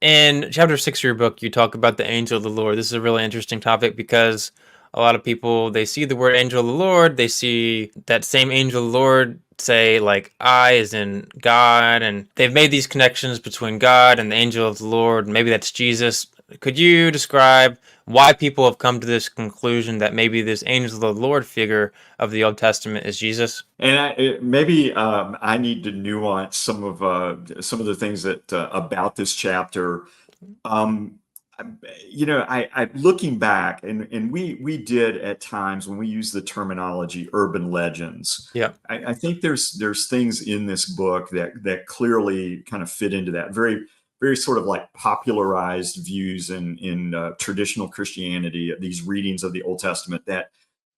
In chapter 6 of your book, you talk about the angel of the Lord. This is a really interesting topic because a lot of people, they see the word angel of the Lord, they see that same angel of the Lord say like I is in God, and they've made these connections between God and the angel of the Lord. Maybe that's Jesus. Could you describe why people have come to this conclusion that maybe this angel of the Lord figure of the Old Testament is Jesus? And maybe I need to nuance some of the things that about this chapter. Um, I looking back, and we did at times when we use the terminology urban legends. Yeah. I think there's things in this book that clearly kind of fit into that very sort of like popularized views in traditional Christianity, these readings of the Old Testament that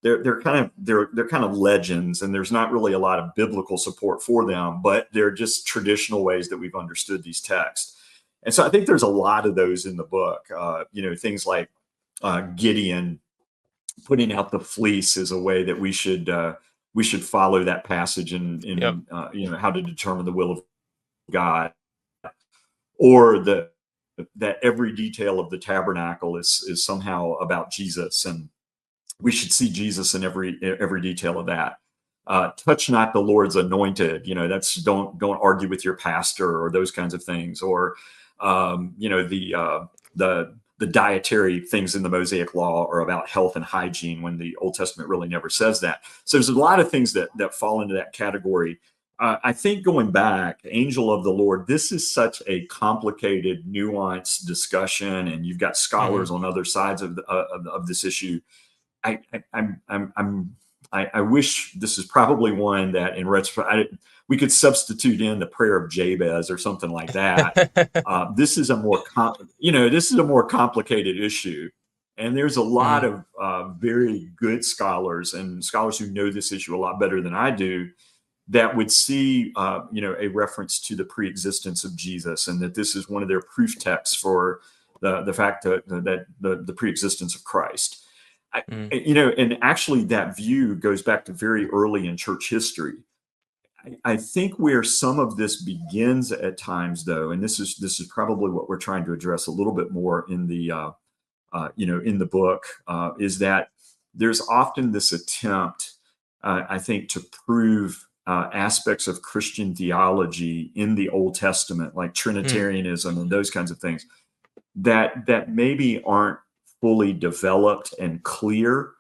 they're kind of legends, and there's not really a lot of biblical support for them, but they're just traditional ways that we've understood these texts. And so I think there's a lot of those in the book. Things like Gideon putting out the fleece is a way that we should follow that passage Yep. in how to determine the will of God, or that every detail of the tabernacle is somehow about Jesus, and we should see Jesus in every detail of that. Touch not the Lord's anointed. That's don't argue with your pastor, or those kinds of things, or the dietary things in the Mosaic Law are about health and hygiene, when the Old Testament really never says that. So there's a lot of things that fall into that category. I think going back, angel of the Lord, this is such a complicated, nuanced discussion, and you've got Hmm. scholars on other sides of this issue. I, I wish this is probably one that in retrospect we could substitute in the prayer of Jabez or something like that. This is a this is a more complicated issue, and there's a lot Hmm. of very good scholars and scholars who know this issue a lot better than I do, that would see a reference to the pre-existence of Jesus, and that this is one of their proof texts for the fact that the pre-existence of Christ. Hmm. And actually that view goes back to very early in church history. I think where some of this begins at times, though, and this is probably what we're trying to address a little bit more in the in the book, is that there's often this attempt, I think, to prove aspects of Christian theology in the Old Testament, like Hmm. Trinitarianism and those kinds of things, that maybe aren't fully developed and clear.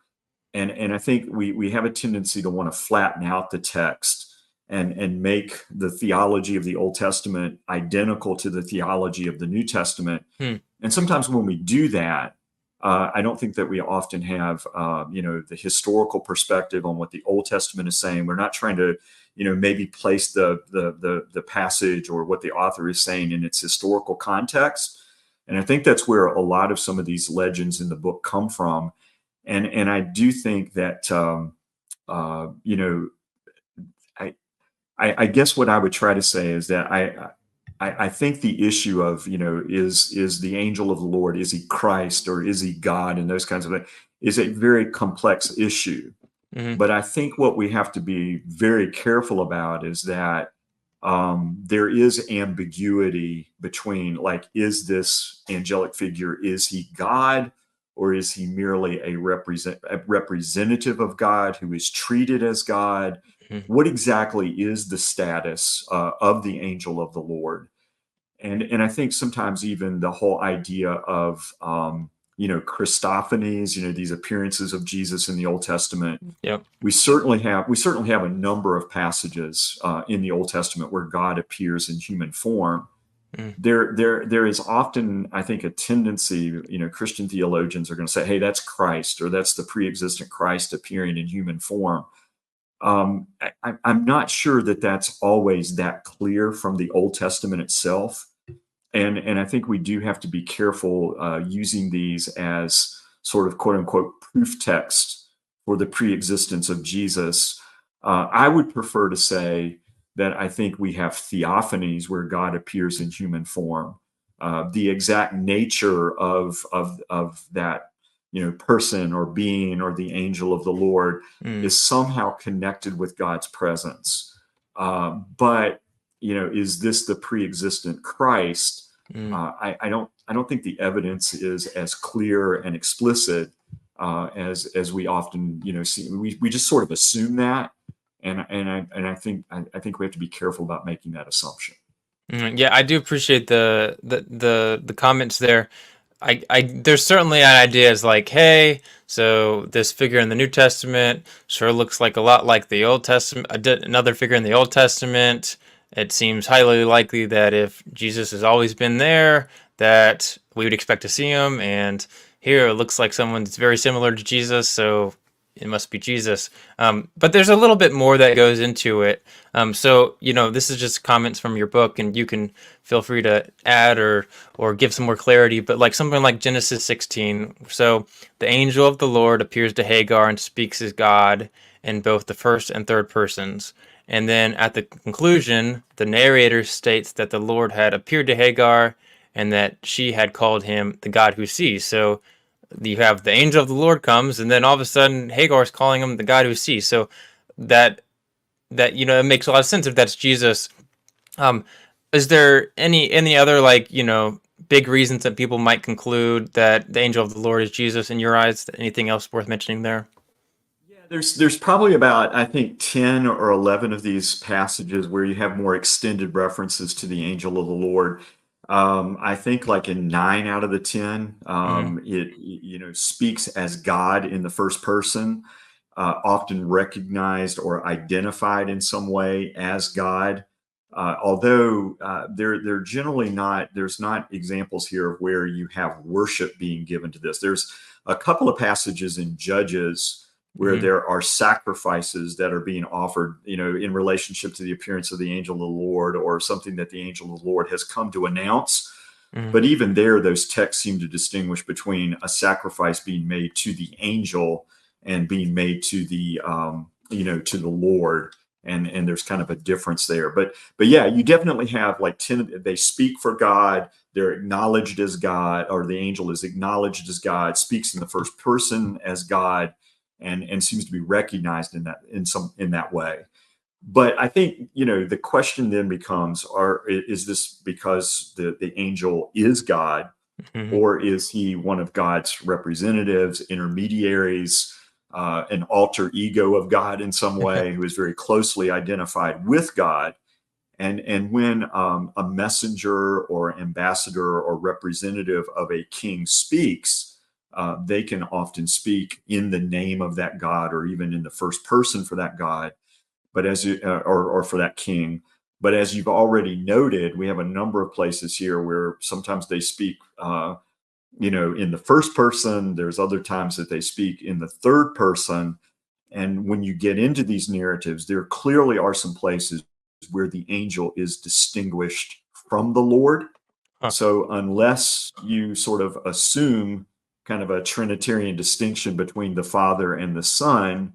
And I think we have a tendency to want to flatten out the text and make the theology of the Old Testament identical to the theology of the New Testament. Hmm. And sometimes when we do that, I don't think that we often have the historical perspective on what the Old Testament is saying. We're not trying to maybe place the passage or what the author is saying in its historical context. And I think that's where a lot of some of these legends in the book come from. And I do think that I, I guess what I would try to say is that I think the issue of is the angel of the Lord, is he Christ or is he God, and those kinds of things, is a very complex issue. Hmm. But I think what we have to be very careful about is that there is ambiguity between, like, is this angelic figure, is he God, or is he merely a representative of God who is treated as God? Hmm. What exactly is the status of the angel of the Lord? And I think sometimes even the whole idea of Christophanies, these appearances of Jesus in the Old Testament, Yep. we certainly have a number of passages in the Old Testament where God appears in human form. Hmm. There is often, I think, a tendency, Christian theologians are going to say, hey, that's Christ, or that's the pre-existent Christ appearing in human form. I'm not sure that that's always that clear from the Old Testament itself. And I think we do have to be careful using these as sort of quote unquote proof text for the pre-existence of Jesus. I would prefer to say that I think we have theophanies where God appears in human form. The exact nature of that person or being or the angel of the Lord Hmm. is somehow connected with God's presence. But is this the pre-existent Christ? Mm. I don't think the evidence is as clear and explicit as we often see. We just sort of assume that, and I think we have to be careful about making that assumption. Yeah, I do appreciate the comments there. There's certainly an idea is like, hey, so this figure in the New Testament sure looks like a lot like the Old Testament. Another figure in the Old Testament. It seems highly likely that if Jesus has always been there, that we would expect to see him. And here it looks like someone that's very similar to Jesus, so it must be Jesus. But there's a little bit more that goes into it. So this is just comments from your book, and you can feel free to add or give some more clarity. But like something like Genesis 16, so the angel of the Lord appears to Hagar and speaks as God in both the first and third persons. And then at the conclusion, the narrator states that the Lord had appeared to Hagar and that she had called him the God who sees. So you have the angel of the Lord comes, and then all of a sudden Hagar is calling him the God who sees. So that it makes a lot of sense if that's Jesus. Um, is there any other like big reasons that people might conclude that the angel of the Lord is Jesus in your eyes? Anything else worth mentioning there? Yeah, there's probably about, I think, 10 or 11 of these passages where you have more extended references to the angel of the Lord. I think like in 9 out of the 10, Mm-hmm. it speaks as God in the first person, often recognized or identified in some way as God. Although they're generally not, there's not examples here of where you have worship being given to this. There's a couple of passages in Judges where Mm-hmm. there are sacrifices that are being offered, in relationship to the appearance of the angel of the Lord or something that the angel of the Lord has come to announce. Mm-hmm. But even there, those texts seem to distinguish between a sacrifice being made to the angel and being made to the, to the Lord. And there's kind of a difference there. But yeah, you definitely have like 10, they speak for God. They're acknowledged as God, or the angel is acknowledged as God, speaks in the first person as God, and seems to be recognized in that way. But I think the question then becomes: is this because the angel is God, Mm-hmm. or is he one of God's representatives, intermediaries, an alter ego of God in some way, who is very closely identified with God? And when a messenger or ambassador or representative of a king speaks, they can often speak in the name of that God, or even in the first person for that God, but or for that king. But as you've already noted, we have a number of places here where sometimes they speak, in the first person. There's other times that they speak in the third person. And when you get into these narratives, there clearly are some places where the angel is distinguished from the Lord. Huh. So unless you sort of assume kind of a Trinitarian distinction between the Father and the Son,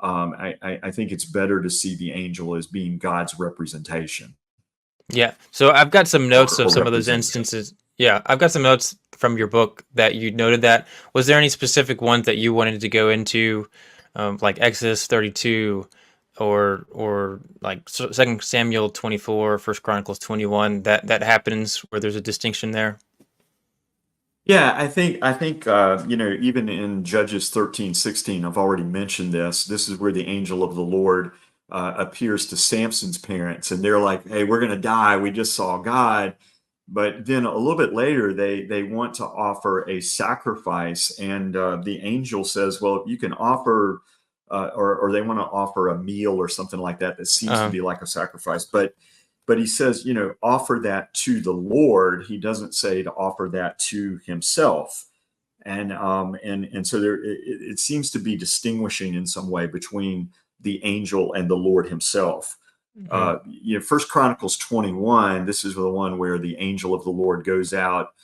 I think it's better to see the angel as being God's representation Yeah. So I've got some notes of or some of those representative. instances. Yeah, I've got some notes from your book that you noted that. Was there any specific ones that you wanted to go into, like Exodus 32, or like Second Samuel 24, First Chronicles 21? That happens where there's a distinction there. Yeah, I think even in Judges 13:16, I've already mentioned this. This is where the angel of the Lord appears to Samson's parents, and they're like, "Hey, we're going to die. We just saw God." But then a little bit later, they want to offer a sacrifice, and the angel says, "Well, you can offer," or they want to offer a meal or something like that that seems to Um. be like a sacrifice, but he says, offer that to the Lord. He doesn't say to offer that to himself. And so it seems to be distinguishing in some way between the angel and the Lord himself. Mhm. First Chronicles 21. This is the one where the angel of the Lord goes out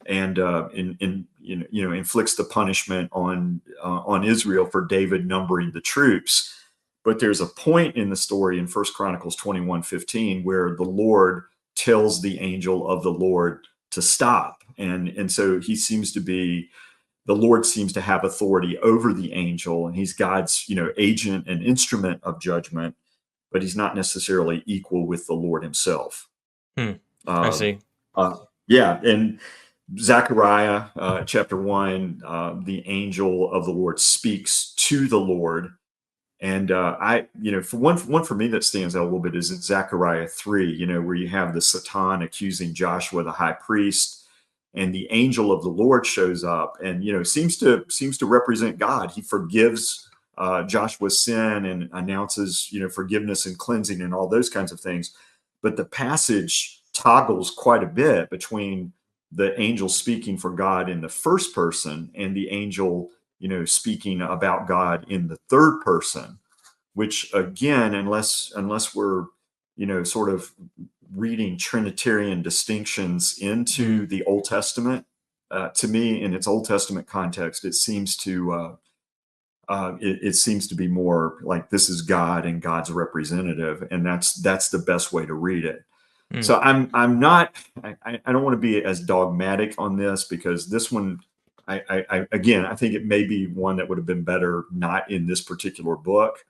and inflicts the punishment on Israel for David numbering the troops. But there's a point in the story in First Chronicles 21:15 where the Lord tells the angel of the Lord to stop. And so the Lord seems to have authority over the angel, and he's God's, agent and instrument of judgment, but he's not necessarily equal with the Lord himself. Hmm. I Uh, see. uh, Yeah, and Zechariah chapter 1, the angel of the Lord speaks to the Lord. And for one for me that stands out a little bit is in Zechariah 3, where you have the Satan accusing Joshua, the high priest, and the angel of the Lord shows up and, seems to represent God. He forgives Joshua's sin and announces, forgiveness and cleansing and all those kinds of things. But the passage toggles quite a bit between the angel speaking for God in the first person and the angel, speaking about God in the third person, which again, unless we're, sort of reading Trinitarian distinctions into the Old Testament, to me, in its Old Testament context, it seems to it seems to be more like this is God and God's representative, and that's the best way to read it. So I'm not, I don't want to be as dogmatic on this, because this one, again, I think it may be one that would have been better not in this particular book,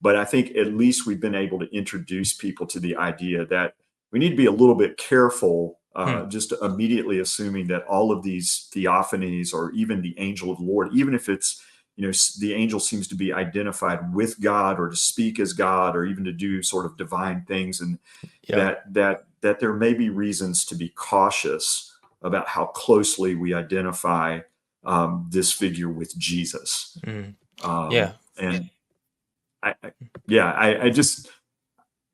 but I think at least we've been able to introduce people to the idea that we need to be a little bit careful, just immediately assuming that all of these theophanies, or even the angel of the Lord, even if it's, the angel seems to be identified with God or to speak as God or even to do sort of divine things, and that there may be reasons to be cautious about how closely we identify this figure with Jesus. And I just,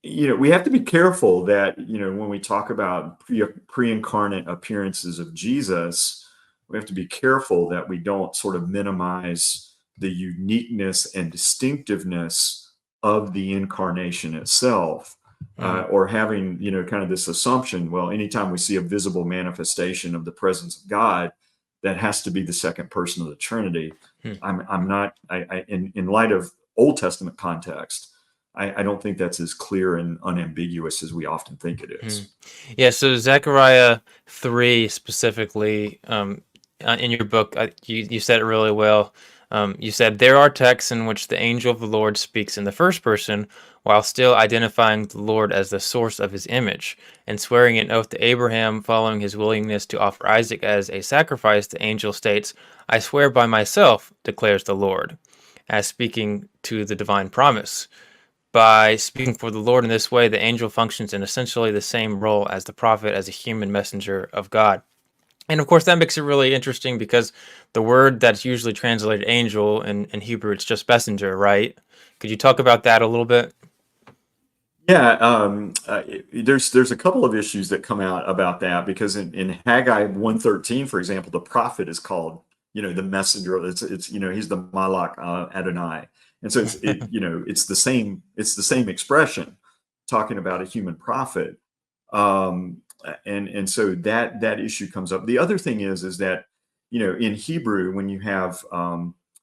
we have to be careful that, when we talk about pre-incarnate appearances of Jesus, we have to be careful that we don't sort of minimize the uniqueness and distinctiveness of the incarnation itself, or having, kind of this assumption, well, anytime we see a visible manifestation of the presence of God, that has to be the second person of the Trinity. I'm not, in light of Old Testament context, I don't think that's as clear and unambiguous as we often think it is. Yeah, so Zechariah 3 specifically, in your book, you said it really well. You said, there are texts in which the angel of the Lord speaks in the first person, while still identifying the Lord as the source of his image, and swearing an oath to Abraham following his willingness to offer Isaac as a sacrifice. The angel states, I swear by myself, declares the Lord, as speaking to the divine promise. By speaking for the Lord in this way, the angel functions in essentially the same role as the prophet, as a human messenger of God. And of course, that makes it really interesting because the word that's usually translated angel in Hebrew, it's just messenger, right? Could you talk about that a little bit? Yeah, there's a couple of issues that come out about that, because in Haggai 1:13, for example, the prophet is called, the messenger. It's he's the Malach Adonai, and so it's the same expression talking about a human prophet, and so that issue comes up. The other thing is that in Hebrew, when you have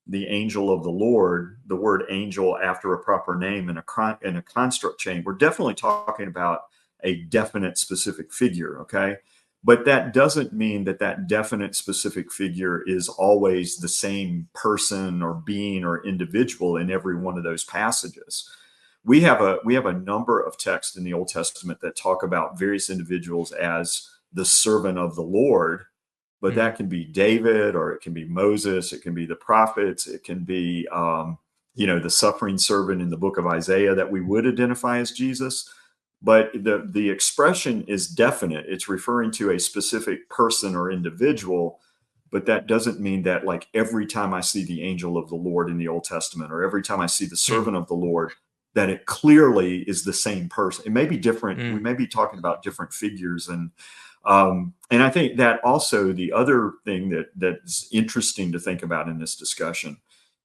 the angel of the Lord, the word angel after a proper name in a construct chain, we're definitely talking about a definite specific figure, okay? But that doesn't mean that definite specific figure is always the same person or being or individual in every one of those passages. We have a number of texts in the Old Testament that talk about various individuals as the servant of the Lord, but that can be David, or it can be Moses, it can be the prophets, it can be the suffering servant in the book of Isaiah that we would identify as Jesus. But the expression is definite. It's referring to a specific person or individual, but that doesn't mean that, like, every time I see the angel of the Lord in the Old Testament, or every time I see the servant of the Lord, that it clearly is the same person. It may be different. We may be talking about different figures, and I think that also the other thing that's interesting to think about in this discussion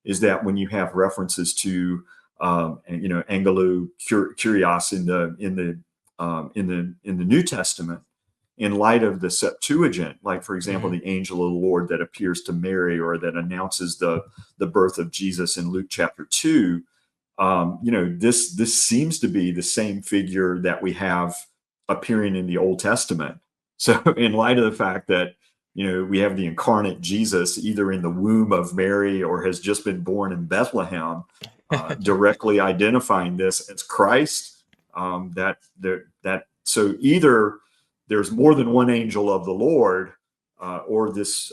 is that when you have references to Angelou Kyrios in the New Testament, in light of the Septuagint, like, for example, the angel of the Lord that appears to Mary, or that announces the birth of Jesus in Luke chapter 2, this seems to be the same figure that we have appearing in the Old Testament. So in light of the fact that, we have the incarnate Jesus either in the womb of Mary or has just been born in Bethlehem, directly identifying this as Christ, so either there's more than one angel of the Lord, or this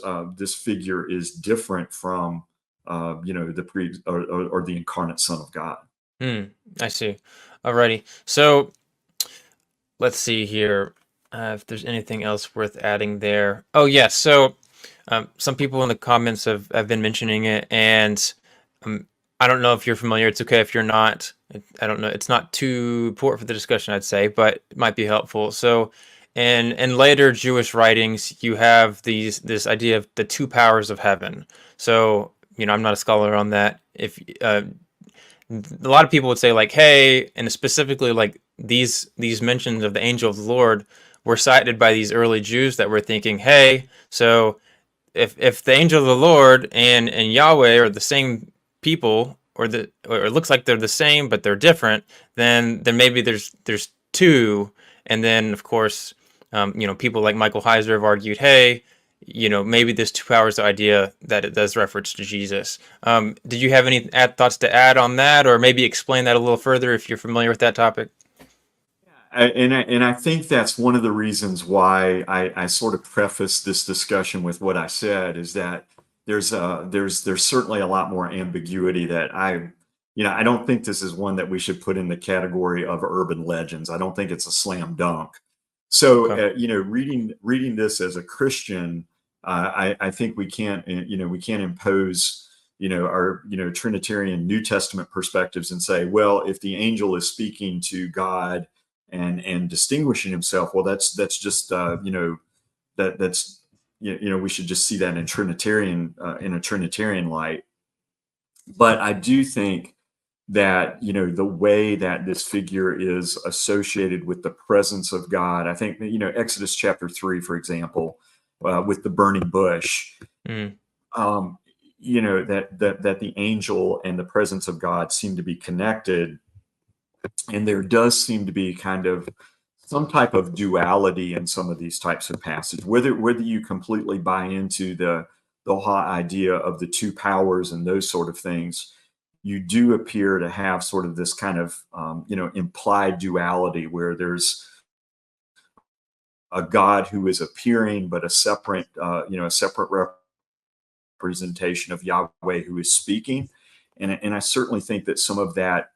figure is different from or the incarnate Son of God. I see. Alrighty. So let's see here if there's anything else worth adding there. Oh, yes. So some people in the comments have been mentioning it, and um, I don't know if you're familiar. It's okay if you're not. I don't know. It's not too important for the discussion, I'd say, but it might be helpful. So, in later Jewish writings, you have this idea of the two powers of heaven. So, I'm not a scholar on that. If a lot of people would say like, hey, and specifically like these mentions of the angel of the Lord were cited by these early Jews that were thinking, hey, so if the angel of the Lord and Yahweh are the same people, or it looks like they're the same but they're different, then maybe there's two. And then of course, people like Michael Heiser have argued, hey, maybe this two powers idea that it does reference to Jesus. Did you have any thoughts to add on that, or maybe explain that a little further if you're familiar with that topic? And I think that's one of the reasons why I sort of preface this discussion with what I said, is that there's certainly a lot more ambiguity that I don't think this is one that we should put in the category of urban legends. I don't think it's a slam dunk. So Okay. reading this as a Christian, I think we can't impose our Trinitarian New Testament perspectives and say, well, if the angel is speaking to God and distinguishing himself, well, that's just that's we should just see that in a Trinitarian light. But I do think that the way that this figure is associated with the presence of God, I think Exodus chapter 3, for example, with the burning bush, Mm, um, that the angel and the presence of God seem to be connected, and there does seem to be kind of some type of duality in some of these types of passages. Whether you completely buy into the whole idea of the two powers and those sort of things, you do appear to have sort of this kind of implied duality where there's a God who is appearing, but a separate representation of Yahweh who is speaking. And I certainly think that some of that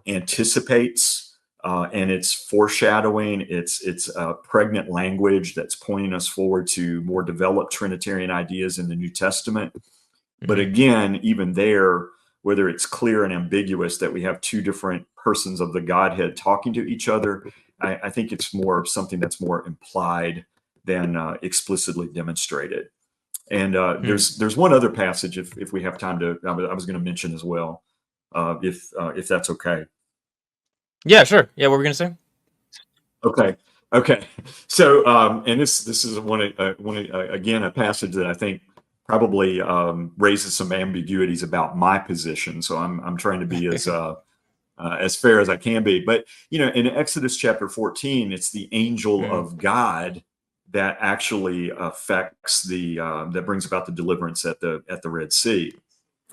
anticipates and it's foreshadowing, it's pregnant language that's pointing us forward to more developed Trinitarian ideas in the New Testament. But mhm. again, even there, whether it's clear and ambiguous that we have two different persons of the Godhead talking to each other, I think it's more something that's more implied than explicitly demonstrated. And Mm. there's one other passage, if we have time to, I was going to mention as well, if that's okay. Yeah, sure. Yeah, what were we gonna say? Okay. Okay. So, and this is again, a passage that I think probably raises some ambiguities about my position. So I'm trying to be as fair as I can be. But in Exodus chapter 14, it's the angel Mm, of God that actually affects that brings about the deliverance at the Red Sea.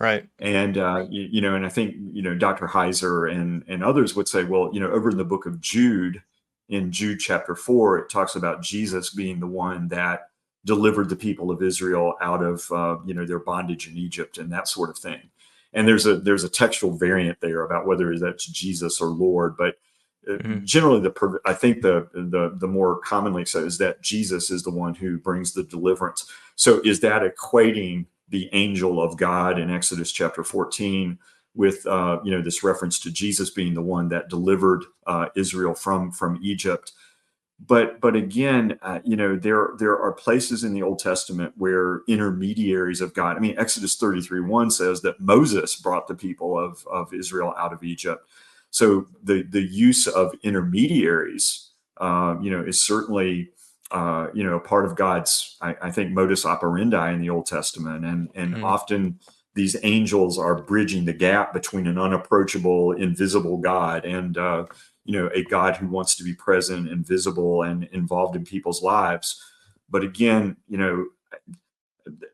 right. And and I think Dr. Heiser and others would say, well, over in the book of Jude, in Jude chapter 4, it talks about Jesus being the one that delivered the people of Israel out of their bondage in Egypt and that sort of thing. And there's a textual variant there about whether that's Jesus or Lord, but Mhm. generally I think the more commonly said is that Jesus is the one who brings the deliverance. So is that equating the angel of God in Exodus chapter 14 with this reference to Jesus being the one that delivered Israel from Egypt? But again, there are places in the Old Testament where intermediaries of God. I mean, Exodus 33:1 says that Moses brought the people of Israel out of Egypt. So the use of intermediaries, is certainly part of God's, I think, modus operandi in the Old Testament, and Mm, often these angels are bridging the gap between an unapproachable, invisible God and a God who wants to be present and visible and involved in people's lives. But again,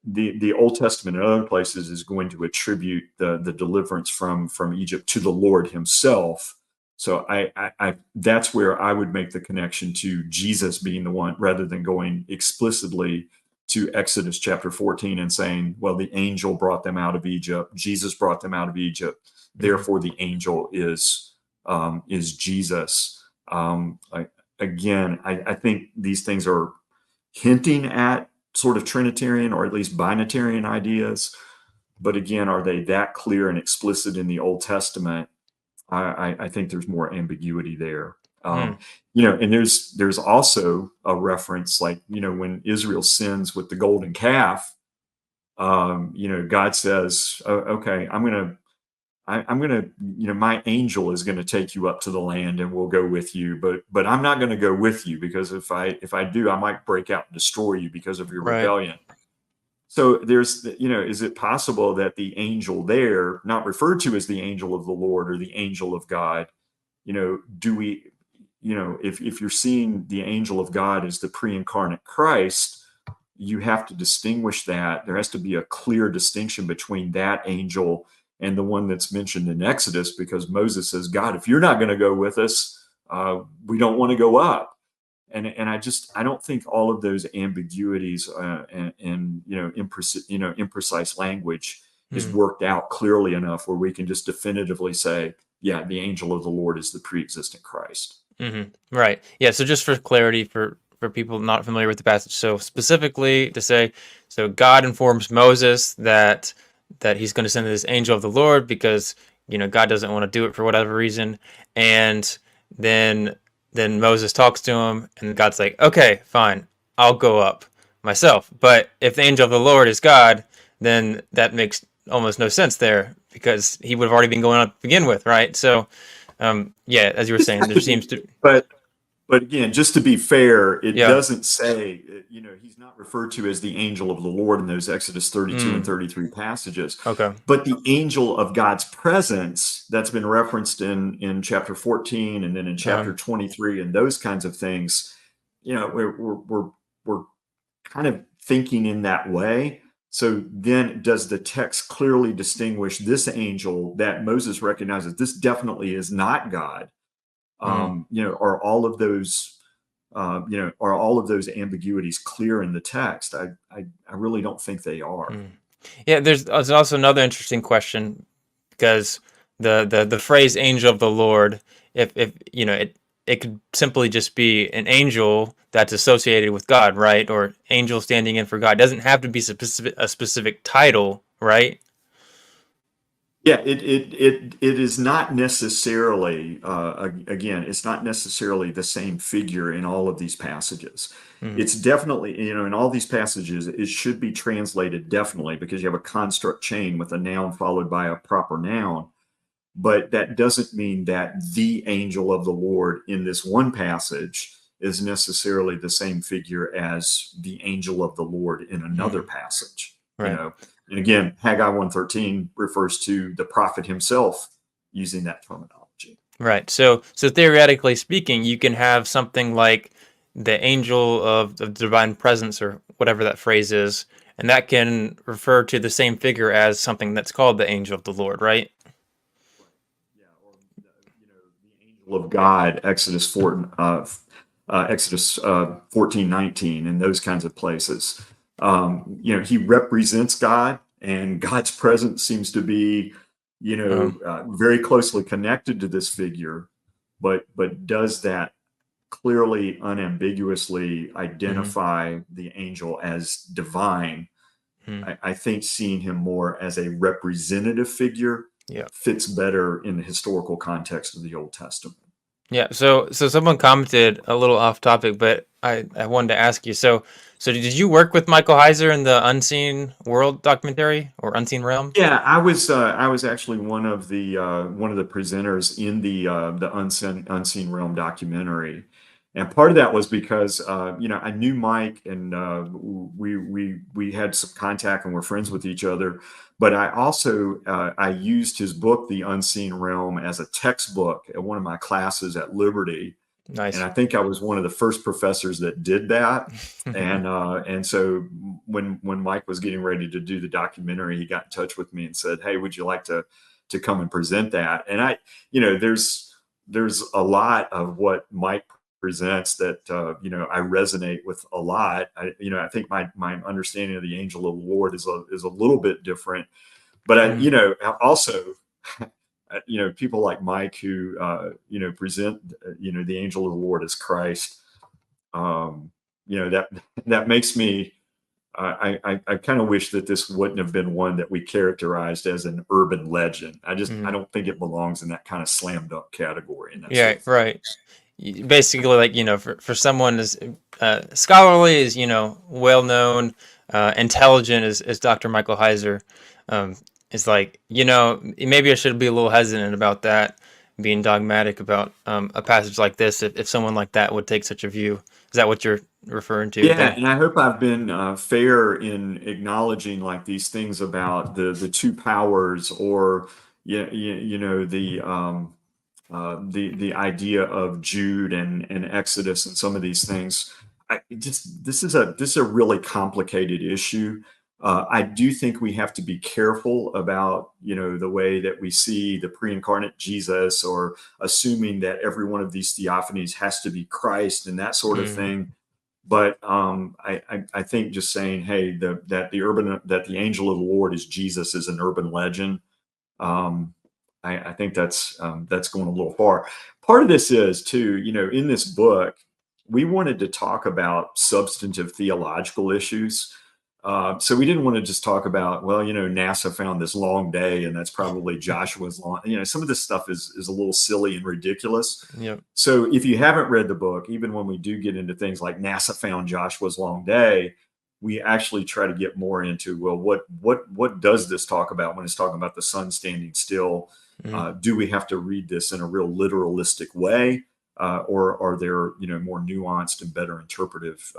the Old Testament in other places is going to attribute the deliverance from Egypt to the Lord Himself. So that's where I would make the connection to Jesus being the one, rather than going explicitly to Exodus chapter 14 and saying, well, the angel brought them out of Egypt. Jesus brought them out of Egypt. Therefore, the angel is Jesus. I think these things are hinting at sort of Trinitarian or at least binitarian ideas. But again, are they that clear and explicit in the Old Testament? I think there's more ambiguity there. And there's also a reference, like, when Israel sins with the golden calf, God says, oh, okay, I'm going to, my angel is going to take you up to the land and we'll go with you. But I'm not going to go with you, because if I do, I might break out and destroy you because of your rebellion. So there's, is it possible that the angel there, not referred to as the angel of the Lord or the angel of God, do we, if you're seeing the angel of God as the pre-incarnate Christ, you have to distinguish that. There has to be a clear distinction between that angel and the one that's mentioned in Exodus, because Moses says, God, if you're not going to go with us, we don't want to go up. And I don't think all of those ambiguities and imprecise language is worked out clearly enough where we can just definitively say, yeah, the angel of the Lord is the pre-existent Christ. Right. Yeah. So just for clarity, for people not familiar with the passage, so specifically to say, so God informs Moses that he's going to send this angel of the Lord because God doesn't want to do it for whatever reason, and then Moses talks to him, and God's like, okay, fine, I'll go up myself. But if the angel of the Lord is God, then that makes almost no sense there, because he would have already been going up to begin with, right? So, yeah, as you were saying, there seems to... But again, just to be fair, it doesn't say, he's not referred to as the angel of the Lord in those Exodus 32 and 33 passages. Okay. But the angel of God's presence that's been referenced in chapter 14 and then in chapter 23 and those kinds of things, we're kind of thinking in that way. So then does the text clearly distinguish this angel that Moses recognizes this definitely is not God? Are all of those ambiguities clear in the text? I really don't think they are. Yeah, there's also another interesting question, because the phrase "angel of the Lord," if it could simply just be an angel that's associated with God, right? Or angel standing in for God. It doesn't have to be a specific title, right? Yeah, it is not necessarily, again, it's not necessarily the same figure in all of these passages. It's definitely, in all these passages, it should be translated definitely, because you have a construct chain with a noun followed by a proper noun. But that doesn't mean that the angel of the Lord in this one passage is necessarily the same figure as the angel of the Lord in another passage. Right. And again, Haggai 1:13 refers to the prophet himself using that terminology. Right. So theoretically speaking, you can have something like the angel of the divine presence, or whatever that phrase is, and that can refer to the same figure as something that's called the angel of the Lord, right? Yeah, or the angel of God, Exodus 14:19, and those kinds of places. He represents God, and God's presence seems to be, very closely connected to this figure, but does that clearly, unambiguously identify the angel as divine? I think seeing him more as a representative figure fits better in the historical context of the Old Testament. Yeah, so someone commented a little off topic, but I wanted to ask you. So did you work with Michael Heiser in the Unseen World documentary, or Unseen Realm? Yeah, I was actually one of the presenters in the Unseen Realm documentary, and part of that was because I knew Mike, and we had some contact and we're friends with each other. But I also I used his book, The Unseen Realm, as a textbook at one of my classes at Liberty. Nice. And I think I was one of the first professors that did that. And so when Mike was getting ready to do the documentary, he got in touch with me and said, "Hey, would you like to come and present that?" And there's there's a lot of what Mike presents that I resonate with a lot. I think my understanding of the angel of the Lord is a little bit different, but also people like Mike who present the angel of the Lord as Christ. That makes me. I kind of wish that this wouldn't have been one that we characterized as an urban legend. I don't think it belongs in that kind of slam dunk category and that sort Yeah, of thing. right. Basically, like, for someone as scholarly, as well known, intelligent as Dr. Michael Heiser, um, is like, maybe I should be a little hesitant about that, being dogmatic about a passage like this, if someone like that would take such a view. Is that what you're referring to Yeah, there? and I hope I've been fair in acknowledging like these things about the two powers, or the idea of Jude and Exodus and some of these things. This is a really complicated issue. I do think we have to be careful about the way that we see the pre-incarnate Jesus, or assuming that every one of these theophanies has to be Christ and that sort of Mm, thing. But I think just saying, hey, that the angel of the Lord is Jesus is an urban legend. Um, I think that's going a little far. Part of this is too, in this book, we wanted to talk about substantive theological issues. So we didn't want to just talk about, well, NASA found this long day, and that's probably Joshua's long. Some of this stuff is a little silly and ridiculous. yep. So if you haven't read the book, even when we do get into things like NASA found Joshua's long day, we actually try to get more into, well, what does this talk about when it's talking about the sun standing still? Mm, Do we have to read this in a real literalistic way, or are there more nuanced and better interpretive?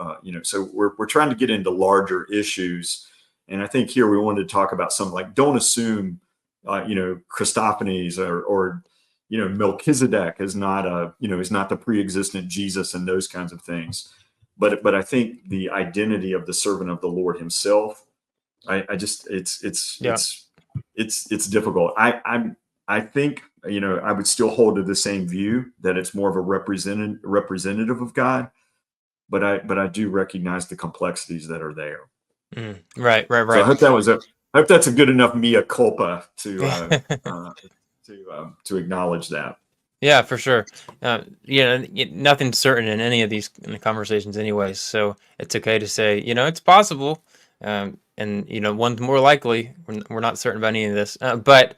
So we're trying to get into larger issues, and I think here we wanted to talk about something like, don't assume Christophanies, or Melchizedek is not the pre-existent Jesus and those kinds of things. But I think the identity of the servant of the Lord himself, I just yeah. it's difficult. I think I would still hold to the same view that it's more of a representative of God, but I do recognize the complexities that are there. Right, right, So right. I hope that's a good enough mea culpa Yeah. to acknowledge that. Yeah, for sure. Nothing's certain in any of these conversations, anyways. So it's okay to say, it's possible, and one's more likely. We're not certain about any of this, but